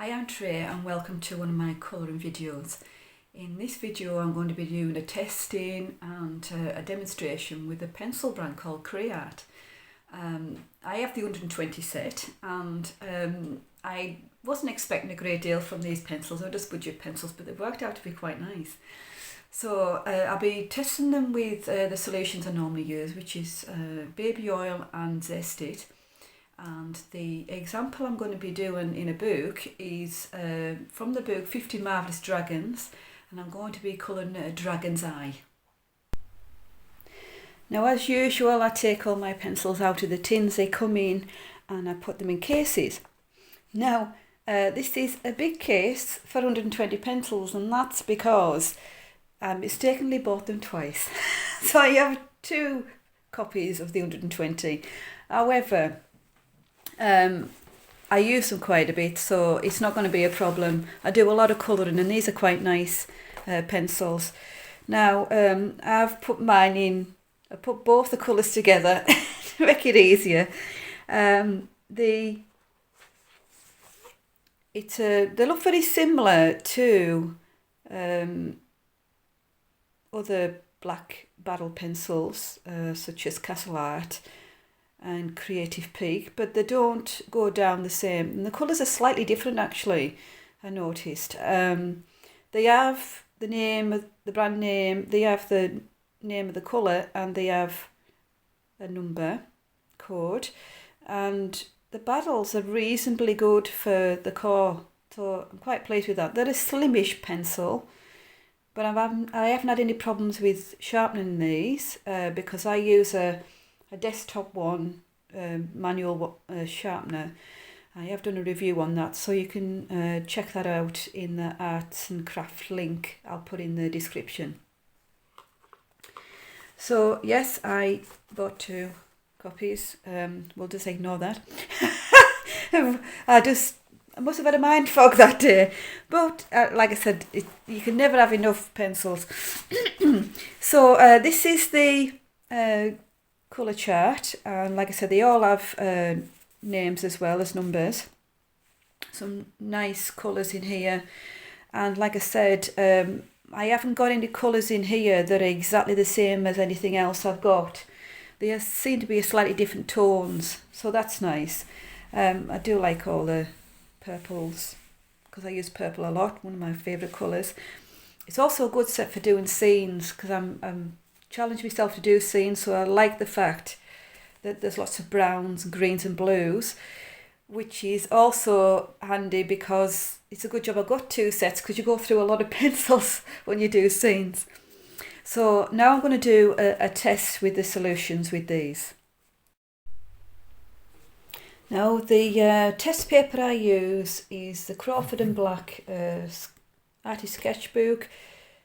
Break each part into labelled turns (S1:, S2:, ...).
S1: Hi, I'm Trey and welcome to one of my colouring videos. In this video I'm going to be doing a testing and a demonstration with a pencil brand called Creyart. I have the 120 set and I wasn't expecting a great deal from these pencils. They're just budget pencils, but they've worked out to be quite nice. So I'll be testing them with the solutions I normally use, which is baby oil and Zest It. And the example I'm going to be doing in a book is from the book 50 Marvellous Dragons, and I'm going to be colouring a dragon's eye. Now, as usual, I take all my pencils out of the tins they come in and I put them in cases. Now, this is a big case for 120 pencils, and that's because I mistakenly bought them twice. So I have two copies of the 120. However, I use them quite a bit, so it's not going to be a problem. I do a lot of colouring and these are quite nice pencils. Now, I've put mine in, I put both the colours together to make it easier. They look very similar to other black barrel pencils such as Castle Art and Creative Peak, but they don't go down the same. And the colours are slightly different actually, I noticed. They have the name of the brand name, they have the name of the colour, and they have a number code. And the barrels are reasonably good for the core, so I'm quite pleased with that. They're a slimish pencil, but I haven't had any problems with sharpening these because I use a desktop one, manual sharpener. I have done a review on that, so you can check that out in the arts and craft link I'll put in the description. So yes, I bought two copies. We'll just ignore that. I must have had a mind fog that day, but like I said, you can never have enough pencils. So this is the colour chart, and like I said, they all have names as well as numbers. Some nice colours in here, and like I said, I haven't got any colours in here that are exactly the same as anything else I've got. They seem to be slightly different tones, so that's nice. I do like all the purples because I use purple a lot, one of my favourite colours. It's also a good set for doing scenes because I'm challenge myself to do scenes, so I like the fact that there's lots of browns and greens and blues, which is also handy because it's a good job I've got two sets because you go through a lot of pencils when you do scenes. So now I'm going to do a test with the solutions with these. Now the test paper I use is the Crawford and Black Artist Sketchbook.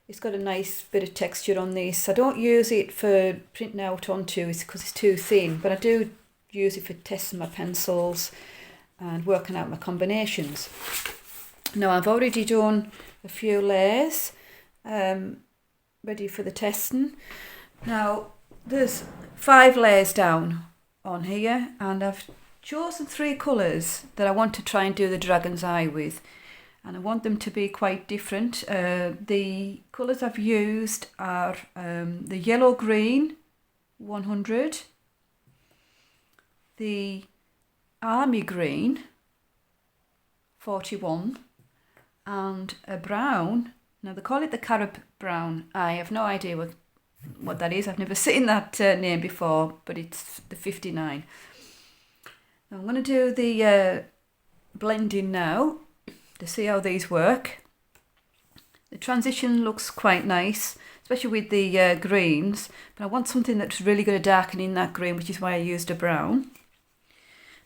S1: It's got a nice bit of texture on this. I don't use it for printing out onto it because it's too thin, but I do use it for testing my pencils and working out my combinations. Now I've already done a few layers ready for the testing. Now there's 5 layers down on here, and I've chosen 3 colours that I want to try and do the dragon's eye with. And I want them to be quite different. The colours I've used are the yellow green 100, the army green 41, and a brown. Now they call it the Carib brown. I have no idea what that is. I've never seen that name before, but it's the 59. Now I'm going to do the blending now to see how these work. The transition looks quite nice, especially with the greens, but I want something that's really going to darken in that green, which is why I used a brown.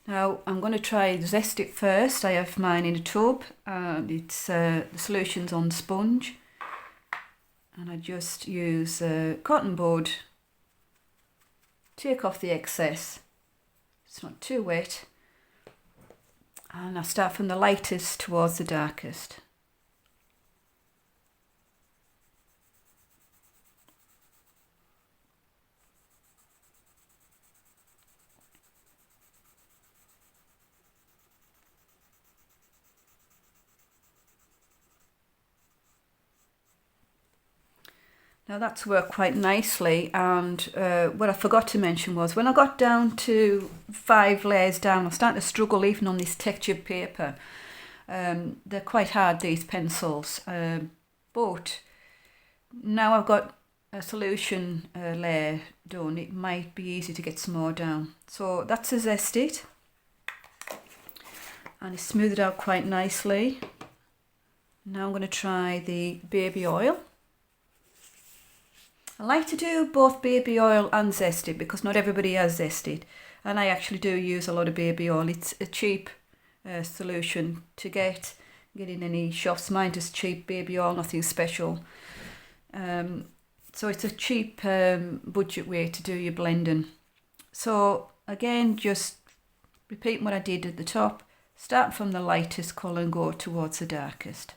S1: Now I'm going to try Zest It first. I have mine in a tub, and it's the solutions on sponge, and I just use cotton bud, take off the excess, it's not too wet, and I start from the lightest towards the darkest. Now that's worked quite nicely, and what I forgot to mention was when I got down to 5 layers down, I was starting to struggle even on this textured paper. They're quite hard, these pencils, but now I've got a solution layer done, it might be easy to get some more down. So that's a zested, and it's smoothed out quite nicely. Now I'm going to try the baby oil. I like to do both baby oil and zested because not everybody has zested, and I actually do use a lot of baby oil. It's a cheap solution to get in any shops. Mine is cheap baby oil, nothing special. So it's a cheap budget way to do your blending. So again, just repeating what I did at the top, start from the lightest colour and go towards the darkest.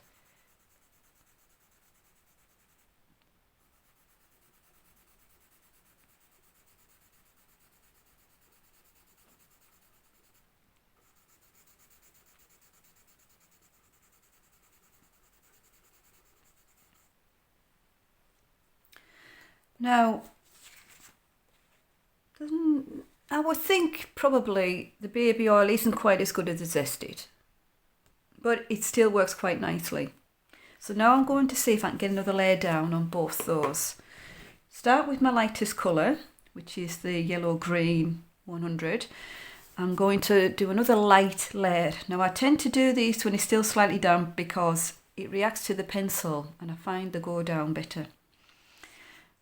S1: Now, I would think probably the baby oil isn't quite as good as the zested, but it still works quite nicely. So now I'm going to see if I can get another layer down on both those. Start with my lightest colour, which is the yellow green 100. I'm going to do another light layer. Now I tend to do these when it's still slightly damp because it reacts to the pencil and I find they go down better.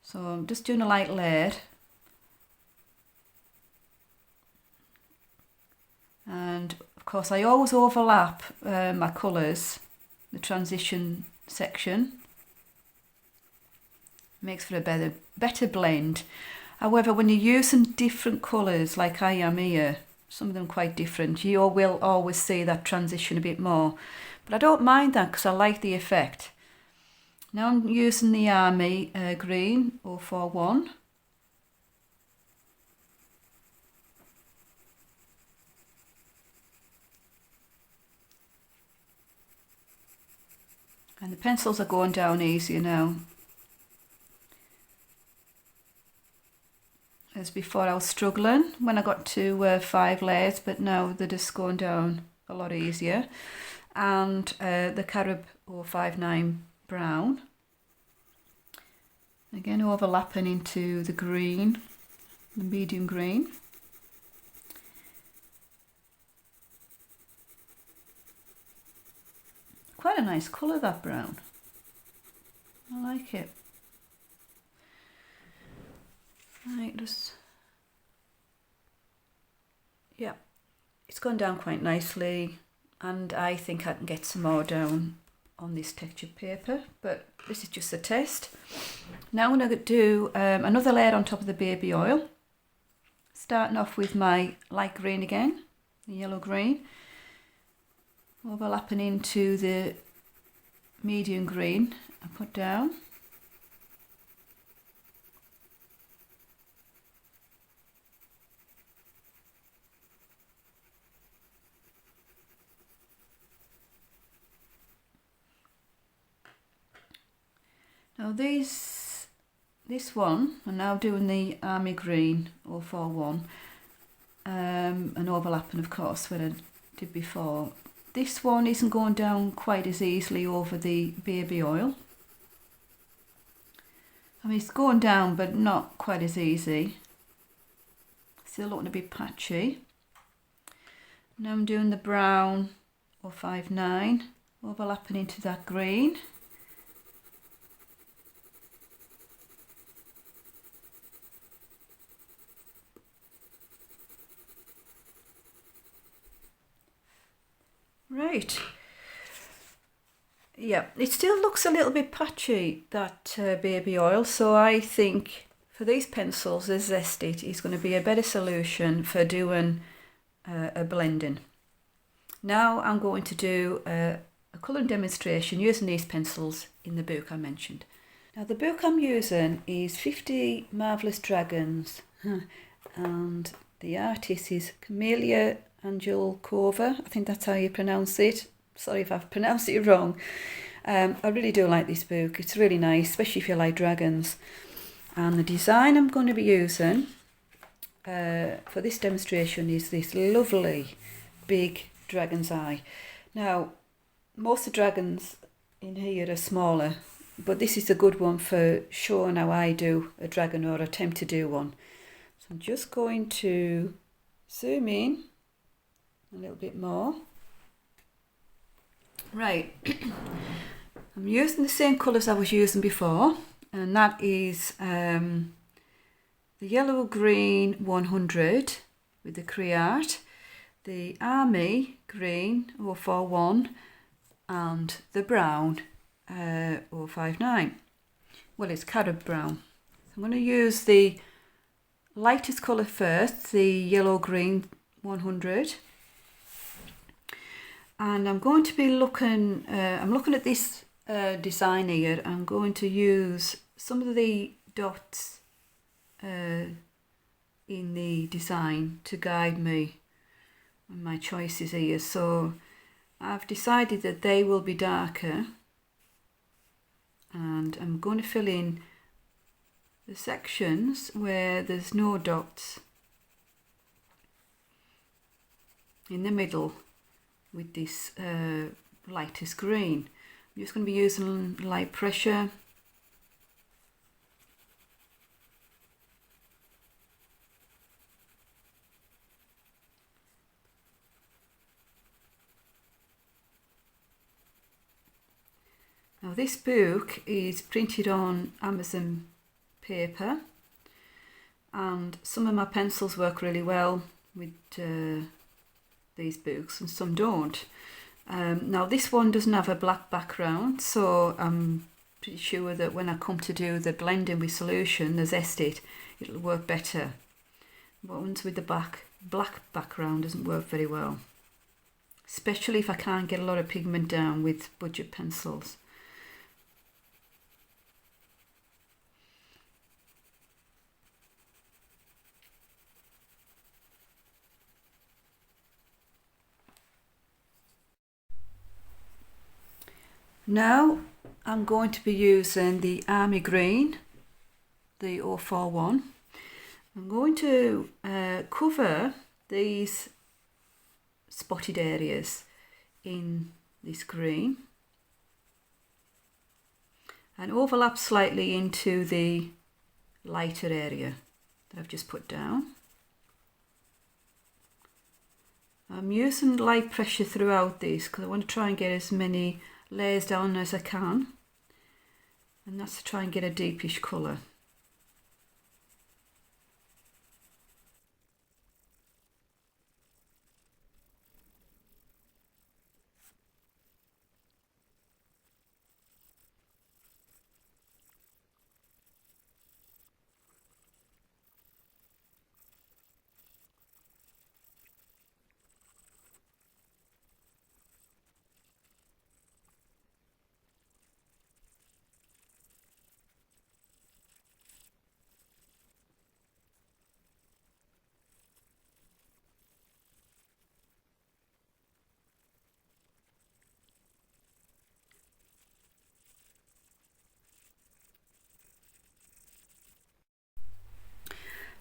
S1: So I'm just doing a light layer, and of course I always overlap my colours, the transition section. Makes for a better blend. However, when you're using different colours like I am here, some of them quite different, you will always see that transition a bit more. But I don't mind that because I like the effect. Now I'm using the Army green 041. And the pencils are going down easier now. As before I was struggling when I got to 5 layers, but now they're just going down a lot easier. And the Carib 059 brown, again overlapping into the green, the medium green. Quite a nice colour, that brown. I like it. Right, yeah, it's gone down quite nicely, and I think I can get some more down on this textured paper, but this is just a test. Now I'm going to do another layer on top of the baby oil, starting off with my light green again, the yellow green, overlapping into the medium green I put down. Now this one, I'm now doing the Army green 041 and overlapping of course what I did before. This one isn't going down quite as easily over the baby oil. I mean, it's going down but not quite as easy. Still looking a bit patchy. Now I'm doing the brown 059, overlapping into that green. Right, yeah, it still looks a little bit patchy, that baby oil, so I think for these pencils the zested is going to be a better solution for doing a blending. Now I'm going to do a colouring demonstration using these pencils in the book I mentioned. Now the book I'm using is 50 Marvellous Dragons and the artist is Kameliya Angelkova. I think that's how you pronounce it. Sorry if I've pronounced it wrong. I really do like this book. It's really nice, especially if you like dragons. And the design I'm going to be using for this demonstration is this lovely big dragon's eye. Now, most of the dragons in here are smaller, but this is a good one for showing how I do a dragon or attempt to do one. So I'm just going to zoom in a little bit more. Right, I'm using the same colours I was using before, and that is the yellow green 100 with the Creyart, the army green 041 and the brown 059. Well, it's carrot brown. So I'm going to use the lightest colour first, the yellow green 100. And I'm going to be looking, I'm looking at this design here. I'm going to use some of the dots in the design to guide me and my choices here. So I've decided that they will be darker, and I'm going to fill in the sections where there's no dots in the middle with this lightest green. I'm just going to be using light pressure. Now this book is printed on Amazon paper, and some of my pencils work really well with these books and some don't. Now this one doesn't have a black background, so I'm pretty sure that when I come to do the blending with solution, the zested, it'll work better. But ones with the black background doesn't work very well, especially if I can't get a lot of pigment down with budget pencils. Now I'm going to be using the army green, the 041. I'm going to cover these spotted areas in this green and overlap slightly into the lighter area that I've just put down. I'm using light pressure throughout this because I want to try and get as many layers down as I can, and that's to try and get a deepish colour.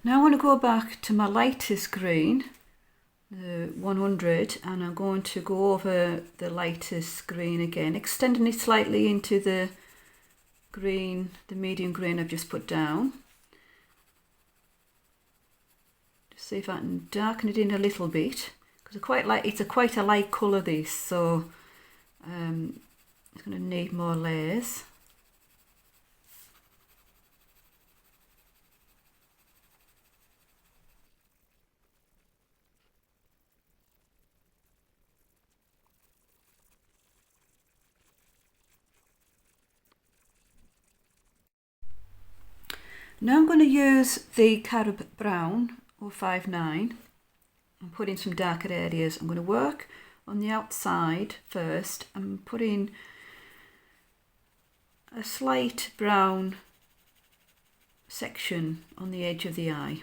S1: Now I want to go back to my lightest green, the 100, and I'm going to go over the lightest green again, extending it slightly into the green, the medium green I've just put down. Just see if I can darken it in a little bit, because I quite like, it's quite a light colour this, so it's going to need more layers. Now I'm going to use the carrot brown 059 and put in some darker areas. I'm going to work on the outside first and put in a slight brown section on the edge of the eye.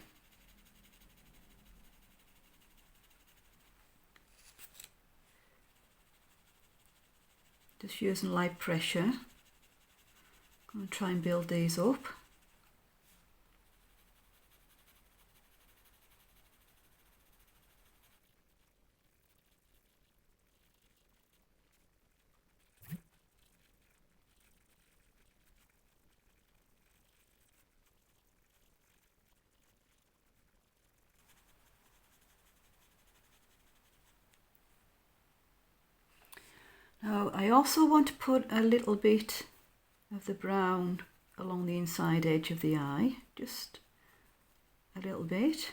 S1: Just using light pressure. I'm going to try and build these up. Now I also want to put a little bit of the brown along the inside edge of the eye, just a little bit.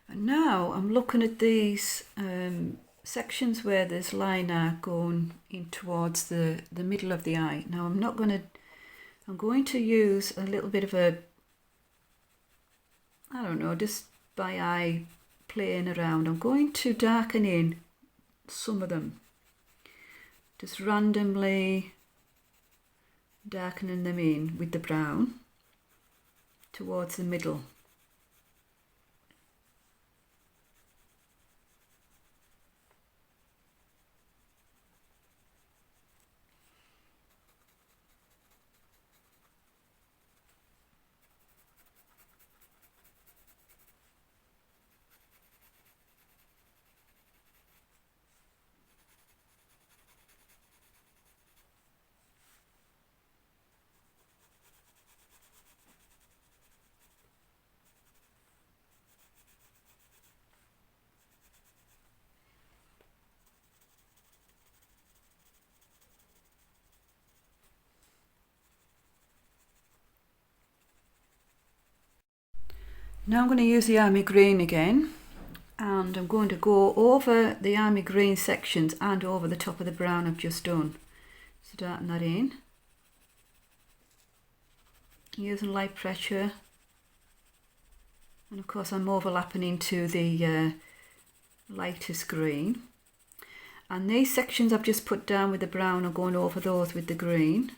S1: And now I'm looking at these sections where there's line art going in towards the middle of the eye. Now I'm going to use a little bit of a, I don't know, just by eye playing around. I'm going to darken in some of them, just randomly darkening them in with the brown towards the middle. Now I'm going to use the army green again, and I'm going to go over the army green sections and over the top of the brown I've just done. So darken that in, using light pressure, and of course I'm overlapping into the lightest green. And these sections I've just put down with the brown are going over those with the green.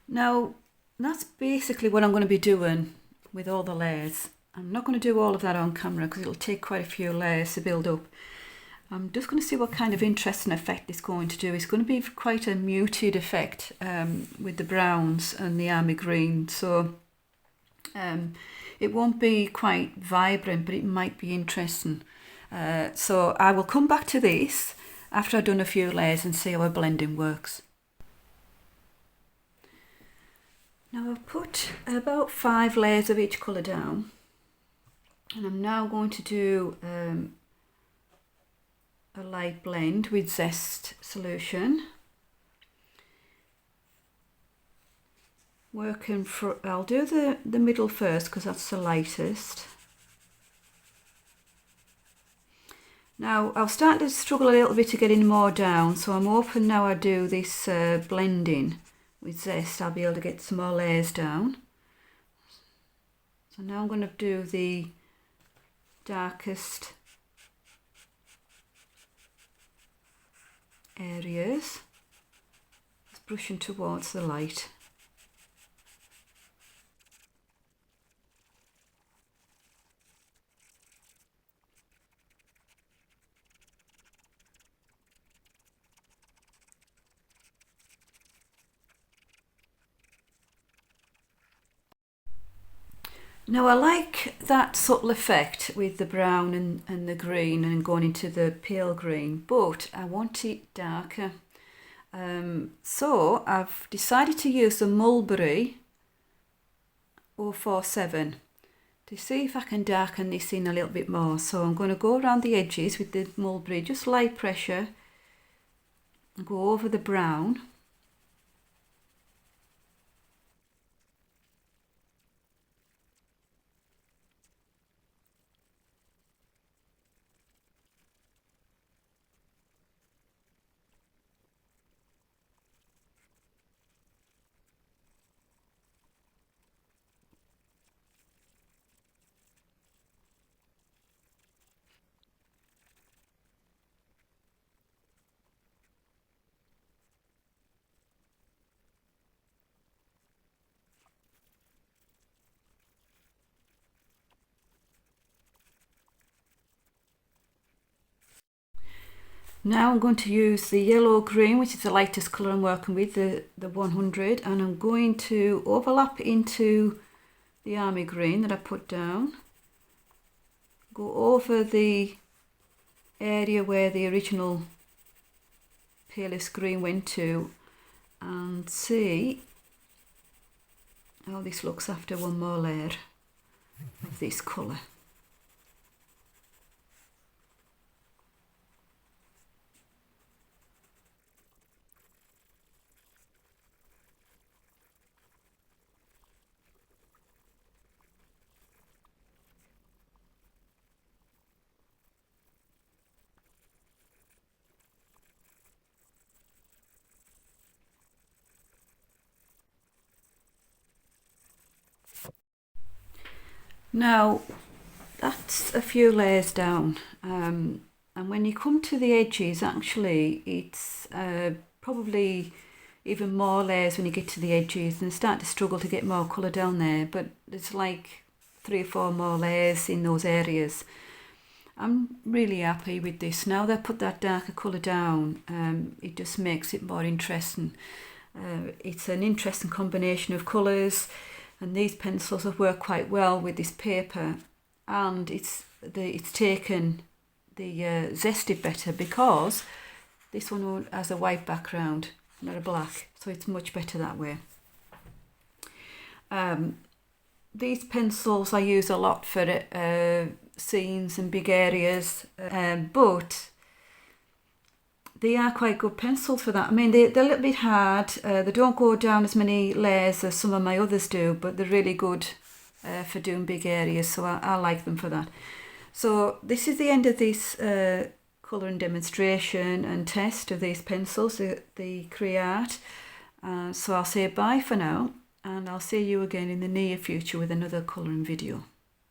S1: Now that's basically what I'm going to be doing with all the layers. I'm not going to do all of that on camera because it'll take quite a few layers to build up. I'm just going to see what kind of interesting effect it's going to do. It's going to be quite a muted effect with the browns and the army green. So it won't be quite vibrant, but it might be interesting. So I will come back to this after I've done a few layers and see how our blending works. Now I've put about 5 layers of each colour down, and I'm now going to do a light blend with Zest solution. I'll do the middle first because that's the lightest. Now I'll start to struggle a little bit to get in more down, so I'm hoping now I do this blending with Zest I'll be able to get some more layers down. So now I'm going to do the darkest areas, just brushing towards the light. Now I like that subtle effect with the brown and the green and going into the pale green, but I want it darker. So I've decided to use the Mulberry 047 to see if I can darken this in a little bit more. So I'm going to go around the edges with the Mulberry, just light pressure, and go over the brown. Now I'm going to use the yellow green, which is the lightest colour I'm working with, the 100, and I'm going to overlap into the army green that I put down, go over the area where the original palest green went to, and see how this looks after one more layer of this colour. Now that's a few layers down, and when you come to the edges, actually it's probably even more layers when you get to the edges and start to struggle to get more colour down there, but it's like 3 or 4 more layers in those areas. I'm really happy with this. Now that I put that darker colour down, it just makes it more interesting. It's an interesting combination of colours, and these pencils have worked quite well with this paper, and it's taken the zested better because this one has a white background, not a black, so it's much better that way. These pencils I use a lot for scenes and big areas, but they are quite good pencils for that. I mean, they're a little bit hard. They don't go down as many layers as some of my others do, but they're really good for doing big areas, so I like them for that. So this is the end of this colouring demonstration and test of these pencils, the Creyart. So I'll say bye for now, and I'll see you again in the near future with another colouring video.